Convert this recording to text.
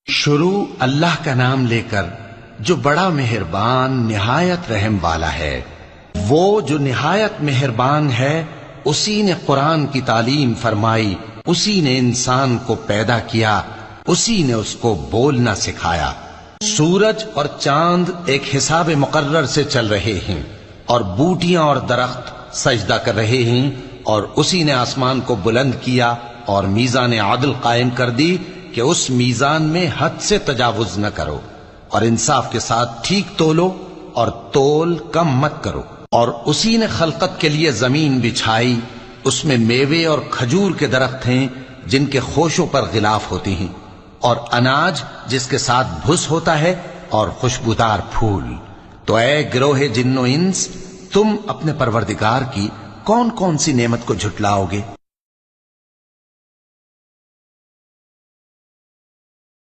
شروع اللہ کا نام لے کر جو بڑا مہربان نہایت رحم والا ہے۔ وہ جو نہایت مہربان ہے اسی نے قرآن کی تعلیم فرمائی، اسی نے انسان کو پیدا کیا، اسی نے اس کو بولنا سکھایا۔ سورج اور چاند ایک حساب مقرر سے چل رہے ہیں اور بوٹیاں اور درخت سجدہ کر رہے ہیں، اور اسی نے آسمان کو بلند کیا اور میزان عدل قائم کر دی کہ اس میزان میں حد سے تجاوز نہ کرو، اور انصاف کے ساتھ ٹھیک تولو اور تول کم مت کرو۔ اور اسی نے خلقت کے لیے زمین بچھائی، اس میں میوے اور کھجور کے درخت ہیں جن کے خوشوں پر غلاف ہوتی ہیں، اور اناج جس کے ساتھ بھس ہوتا ہے، اور خوشبودار پھول۔ تو اے گروہ جن و انس، تم اپنے پروردگار کی کون کون سی نعمت کو جھٹلاؤ گے؟